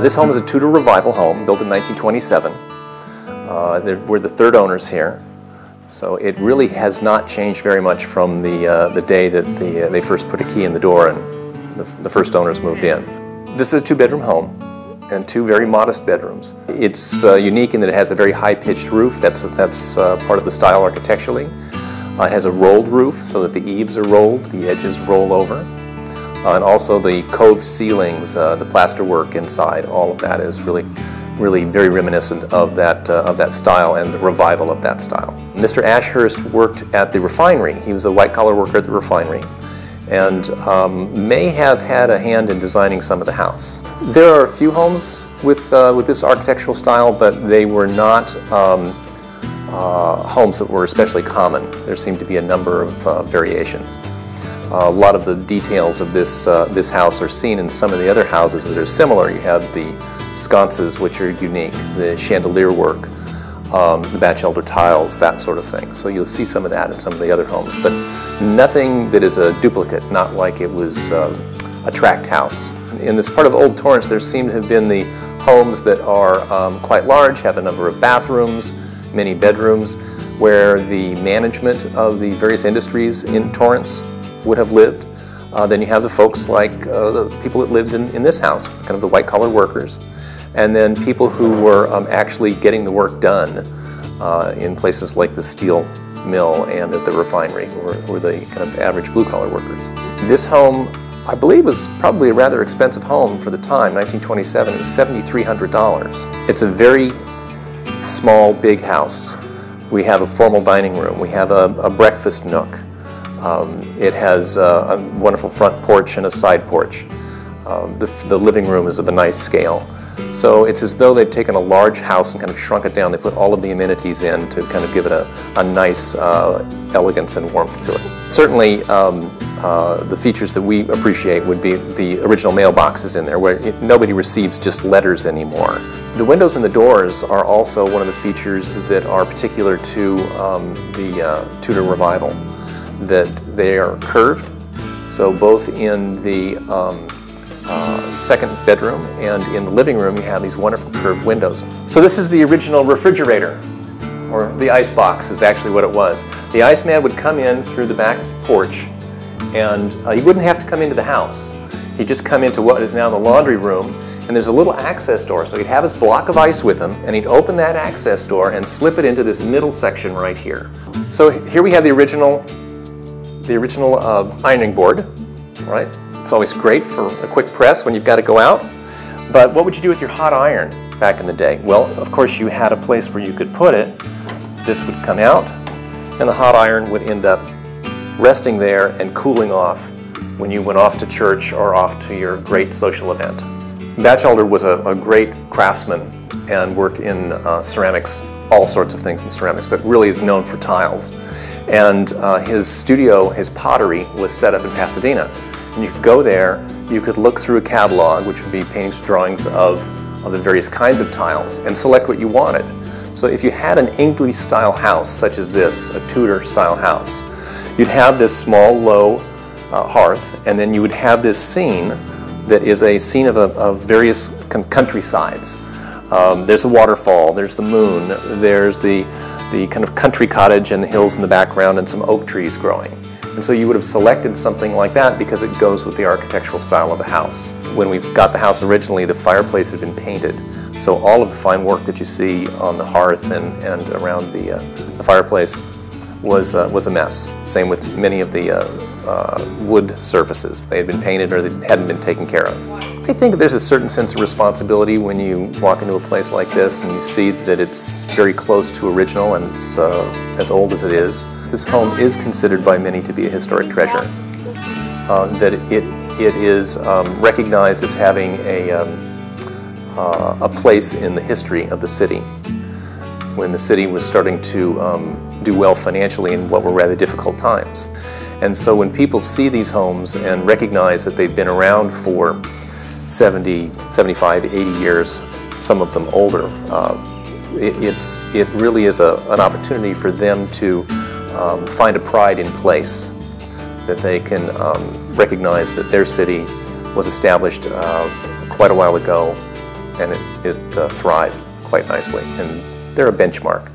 This home is a Tudor revival home built in 1927. We're the third owners here, so it really has not changed very much from the day that they first put a key in the door and the first owners moved in. This is a two-bedroom home and two very modest bedrooms. It's unique in that it has a very high-pitched roof. That's part of the style architecturally. It has a rolled roof so that the eaves are rolled, the edges roll over. And also the cove ceilings, the plasterwork inside, all of that is really very reminiscent of that style and the revival of that style. Mr. Ashurst worked at the refinery. He was a white-collar worker at the refinery and may have had a hand in designing some of the house. There are a few homes with this architectural style, but they were not homes that were especially common. There seemed to be a number of variations. A lot of the details of this house are seen in some of the other houses that are similar. You have the sconces, which are unique, the chandelier work, the batchelder tiles, that sort of thing. So you'll see some of that in some of the other homes, but nothing that is a duplicate, not like it was a tract house. In this part of Old Torrance, there seem to have been the homes that are quite large, have a number of bathrooms, many bedrooms, where the management of the various industries in Torrance would have lived. Then you have the folks like the people that lived in this house, kind of the white-collar workers, and then people who were actually getting the work done in places like the steel mill and at the refinery, were the kind of average blue-collar workers. This home, I believe, was probably a rather expensive home for the time, 1927. It was $7,300. It's a very small, big house. We have a formal dining room. We have a breakfast nook. It has a wonderful front porch and a side porch. The living room is of a nice scale. So it's as though they've taken a large house and kind of shrunk it down. They put all of the amenities in to kind of give it a nice elegance and warmth to it. Certainly the features that we appreciate would be the original mailboxes in there, where nobody receives just letters anymore. The windows and the doors are also one of the features that are particular to the Tudor revival. That they are curved, so both in the second bedroom and in the living room you have these wonderful curved windows. So this is the original refrigerator, or the ice box is actually what it was. The iceman would come in through the back porch, and he wouldn't have to come into the house. He'd just come into what is now the laundry room, and there's a little access door, so he'd have his block of ice with him, and he'd open that access door and slip it into this middle section right here. So here we have the original ironing board, right? It's always great for a quick press when you've got to go out. But what would you do with your hot iron back in the day? Well, of course you had a place where you could put it. This would come out, and the hot iron would end up resting there and cooling off when you went off to church or off to your great social event. Batchelder was a great craftsman and worked in ceramics, all sorts of things in ceramics, but really is known for tiles. And his studio, his pottery, was set up in Pasadena. And you could go there, you could look through a catalog, which would be paintings, drawings of the various kinds of tiles, and select what you wanted. So if you had an English-style house, such as this, a Tudor-style house, you'd have this small, low hearth, and then you would have this scene that is a scene of various countrysides. There's a waterfall, there's the moon, there's the kind of country cottage and the hills in the background and some oak trees growing. And so you would have selected something like that because it goes with the architectural style of the house. When we got the house originally, the fireplace had been painted. So all of the fine work that you see on the hearth and around the fireplace was a mess. Same with many of the wood surfaces. They had been painted or they hadn't been taken care of. I think there's a certain sense of responsibility when you walk into a place like this and you see that it's very close to original and it's as old as it is. This home is considered by many to be a historic treasure. That it is recognized as having a place in the history of the city when the city was starting to do well financially in what were rather difficult times. And so when people see these homes and recognize that they've been around for 70, 75, 80 years, some of them older, it really is an opportunity for them to find a pride in place, that they can recognize that their city was established quite a while ago and it thrived quite nicely, and they're a benchmark.